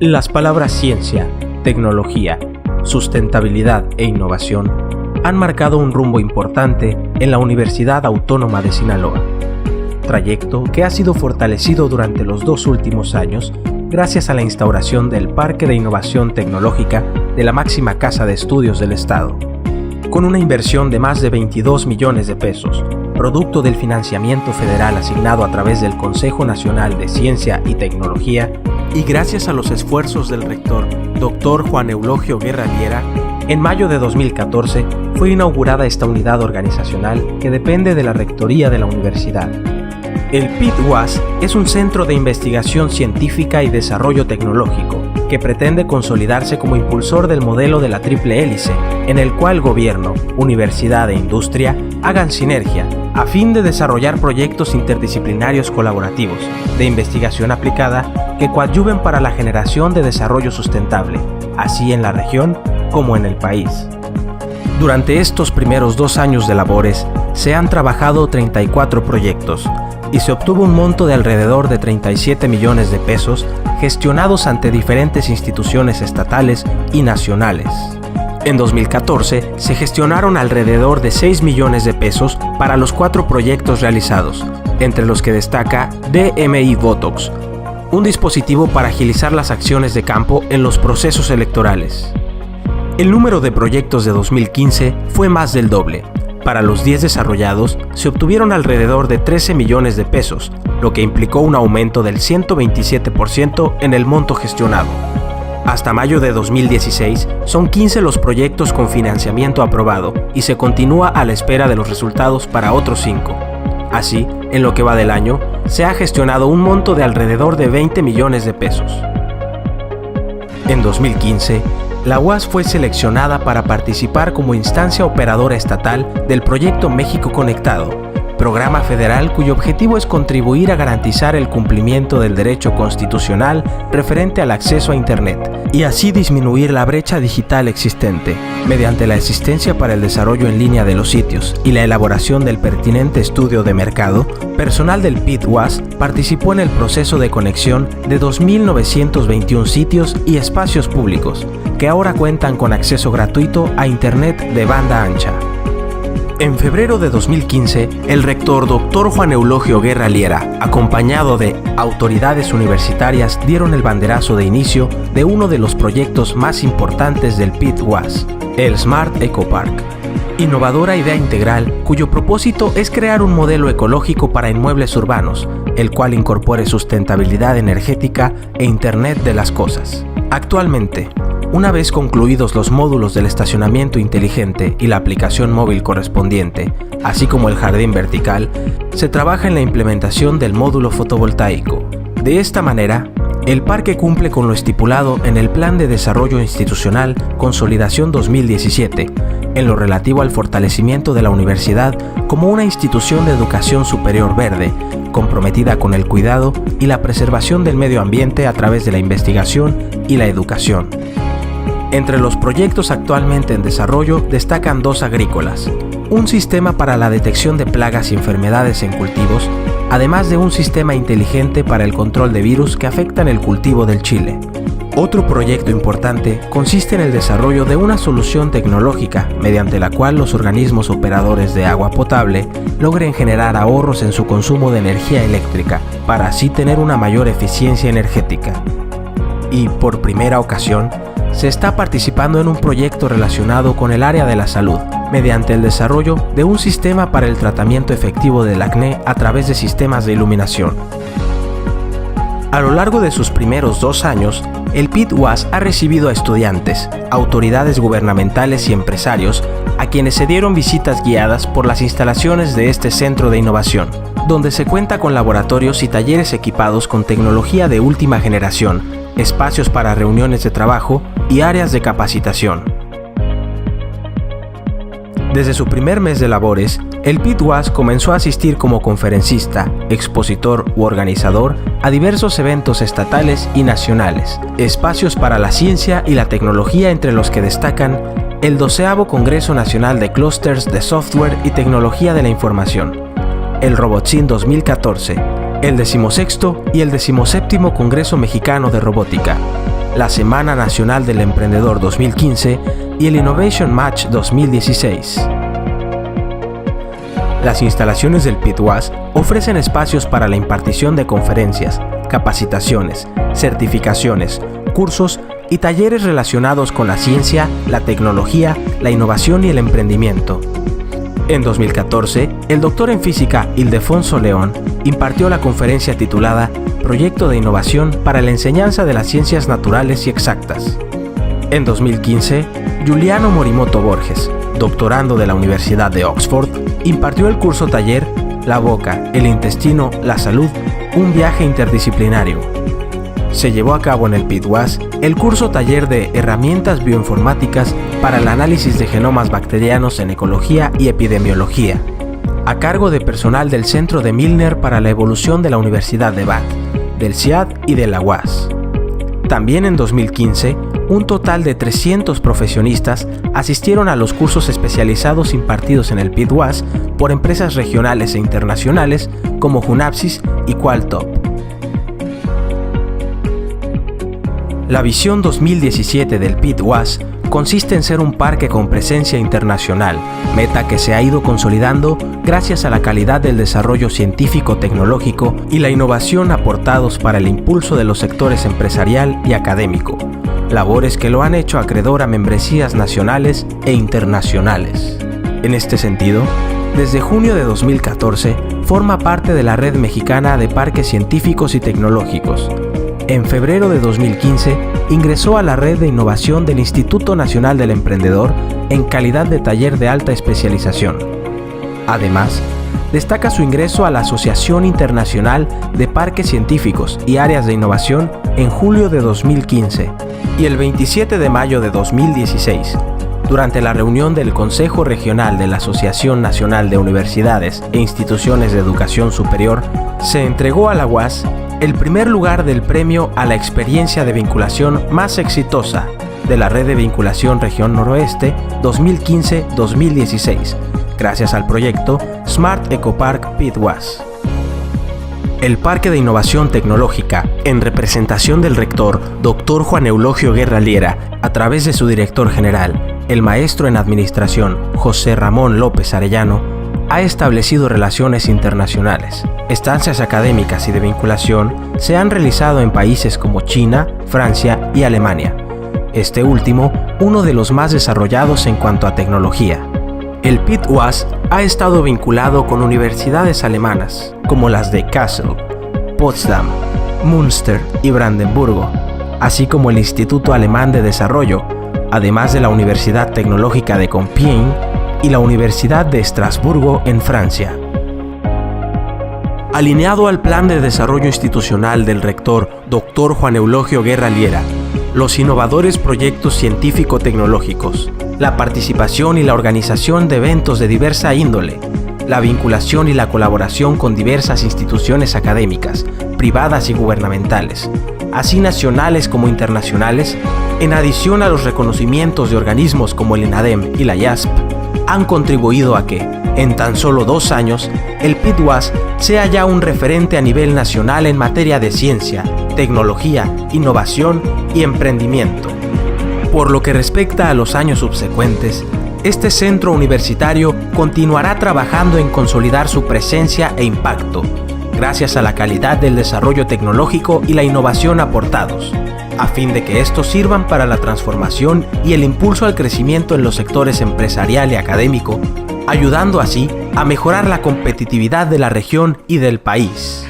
Las palabras ciencia, tecnología, sustentabilidad e innovación han marcado un rumbo importante en la Universidad Autónoma de Sinaloa, trayecto que ha sido fortalecido durante los 2 últimos años gracias a la instauración del Parque de Innovación Tecnológica de la máxima casa de estudios del Estado, con una inversión de más de 22 millones de pesos, producto del financiamiento federal asignado a través del Consejo Nacional de Ciencia y Tecnología, y gracias a los esfuerzos del rector, Dr. Juan Eulogio Guerra Liera. En mayo de 2014 fue inaugurada esta unidad organizacional que depende de la Rectoría de la Universidad. El PIT-UAS es un centro de investigación científica y desarrollo tecnológico que pretende consolidarse como impulsor del modelo de la triple hélice, en el cual gobierno, universidad e industria hagan sinergia a fin de desarrollar proyectos interdisciplinarios colaborativos de investigación aplicada que coadyuven para la generación de desarrollo sustentable, así en la región como en el país. Durante estos primeros 2 años de labores se han trabajado 34 proyectos y se obtuvo un monto de alrededor de 37 millones de pesos gestionados ante diferentes instituciones estatales y nacionales. En 2014 se gestionaron alrededor de 6 millones de pesos para los 4 proyectos realizados, entre los que destaca DMI Botox, un dispositivo para agilizar las acciones de campo en los procesos electorales. El número de proyectos de 2015 fue más del doble. Para los 10 desarrollados se obtuvieron alrededor de 13 millones de pesos, lo que implicó un aumento del 127% en el monto gestionado. Hasta mayo de 2016 son 15 los proyectos con financiamiento aprobado y se continúa a la espera de los resultados para otros 5. Así, en lo que va del año, se ha gestionado un monto de alrededor de 20 millones de pesos. En 2015, la UAS fue seleccionada para participar como instancia operadora estatal del proyecto México Conectado, programa federal cuyo objetivo es contribuir a garantizar el cumplimiento del derecho constitucional referente al acceso a Internet y así disminuir la brecha digital existente, mediante la asistencia para el desarrollo en línea de los sitios y la elaboración del pertinente estudio de mercado. Personal del PIT-UAS participó en el proceso de conexión de 2.921 sitios y espacios públicos, que ahora cuentan con acceso gratuito a Internet de banda ancha. En febrero de 2015, el rector Dr. Juan Eulogio Guerra Liera, acompañado de autoridades universitarias, dieron el banderazo de inicio de uno de los proyectos más importantes del PIT-UAS, el Smart Eco Park, innovadora idea integral cuyo propósito es crear un modelo ecológico para inmuebles urbanos, el cual incorpore sustentabilidad energética e Internet de las cosas. Actualmente, una vez concluidos los módulos del estacionamiento inteligente y la aplicación móvil correspondiente, así como el jardín vertical, se trabaja en la implementación del módulo fotovoltaico. De esta manera, el parque cumple con lo estipulado en el Plan de Desarrollo Institucional Consolidación 2017, en lo relativo al fortalecimiento de la universidad como una institución de educación superior verde, comprometida con el cuidado y la preservación del medio ambiente a través de la investigación y la educación. Entre los proyectos actualmente en desarrollo destacan 2 agrícolas, un sistema para la detección de plagas y enfermedades en cultivos, además de un sistema inteligente para el control de virus que afectan el cultivo del chile. Otro proyecto importante consiste en el desarrollo de una solución tecnológica mediante la cual los organismos operadores de agua potable logren generar ahorros en su consumo de energía eléctrica para así tener una mayor eficiencia energética. Y por primera ocasión, se está participando en un proyecto relacionado con el área de la salud, mediante el desarrollo de un sistema para el tratamiento efectivo del acné a través de sistemas de iluminación. A lo largo de sus primeros 2 años, el PIT-UAS ha recibido a estudiantes, autoridades gubernamentales y empresarios, a quienes se dieron visitas guiadas por las instalaciones de este centro de innovación, donde se cuenta con laboratorios y talleres equipados con tecnología de última generación, espacios para reuniones de trabajo y áreas de capacitación. Desde su primer mes de labores, el PITWAS comenzó a asistir como conferencista, expositor u organizador a diversos eventos estatales y nacionales, espacios para la ciencia y la tecnología, entre los que destacan el 12º Congreso Nacional de Clústeres de Software y Tecnología de la Información, el Robotzin 2014, el 16º y el 17º Congreso Mexicano de Robótica, la Semana Nacional del Emprendedor 2015 y el Innovation Match 2016. Las instalaciones del PITWAS ofrecen espacios para la impartición de conferencias, capacitaciones, certificaciones, cursos y talleres relacionados con la ciencia, la tecnología, la innovación y el emprendimiento. En 2014, el doctor en física Ildefonso León impartió la conferencia titulada Proyecto de Innovación para la Enseñanza de las Ciencias Naturales y Exactas. En 2015, Giuliano Morimoto Borges, doctorando de la Universidad de Oxford, impartió el curso taller La boca, el intestino, la salud, un viaje interdisciplinario. Se llevó a cabo en el PITWAS el curso taller de Herramientas bioinformáticas para el análisis de genomas bacterianos en ecología y epidemiología, a cargo de personal del Centro de Milner para la Evolución de la Universidad de Bath, del CIAD y de la UAS. También en 2015, un total de 300 profesionistas asistieron a los cursos especializados impartidos en el PITWAS por empresas regionales e internacionales como Junapsys y Qualtop. La visión 2017 del PITWAS consiste en ser un parque con presencia internacional, meta que se ha ido consolidando gracias a la calidad del desarrollo científico-tecnológico y la innovación aportados para el impulso de los sectores empresarial y académico, labores que lo han hecho acreedor a membresías nacionales e internacionales. En este sentido, desde junio de 2014, forma parte de la Red Mexicana de Parques Científicos y Tecnológicos. En febrero de 2015, ingresó a la red de innovación del Instituto Nacional del Emprendedor en calidad de taller de alta especialización. Además, destaca su ingreso a la Asociación Internacional de Parques Científicos y Áreas de Innovación en julio de 2015 y el 27 de mayo de 2016, durante la reunión del Consejo Regional de la Asociación Nacional de Universidades e Instituciones de Educación Superior, se entregó a la UAS el primer lugar del premio a la experiencia de vinculación más exitosa de la Red de Vinculación Región Noroeste 2015-2016, gracias al proyecto Smart Ecopark PITWAS. El Parque de Innovación Tecnológica, en representación del rector, Dr. Juan Eulogio Guerra Liera, a través de su director general, el maestro en Administración, José Ramón López Arellano, ha establecido relaciones internacionales. Estancias académicas y de vinculación se han realizado en países como China, Francia y Alemania. Este último, uno de los más desarrollados en cuanto a tecnología. El PITWAS ha estado vinculado con universidades alemanas, como las de Kassel, Potsdam, Münster y Brandenburgo, así como el Instituto Alemán de Desarrollo, además de la Universidad Tecnológica de Compiègne y la Universidad de Estrasburgo en Francia. Alineado al Plan de Desarrollo Institucional del rector Dr. Juan Eulogio Guerra Liera, los innovadores proyectos científico-tecnológicos, la participación y la organización de eventos de diversa índole, la vinculación y la colaboración con diversas instituciones académicas, privadas y gubernamentales, así nacionales como internacionales, en adición a los reconocimientos de organismos como el INADEM y la IASP, han contribuido a que, en tan solo 2 años, el PITWAS sea ya un referente a nivel nacional en materia de ciencia, tecnología, innovación y emprendimiento. Por lo que respecta a los años subsecuentes, este centro universitario continuará trabajando en consolidar su presencia e impacto, gracias a la calidad del desarrollo tecnológico y la innovación aportados, a fin de que estos sirvan para la transformación y el impulso al crecimiento en los sectores empresarial y académico, ayudando así a mejorar la competitividad de la región y del país.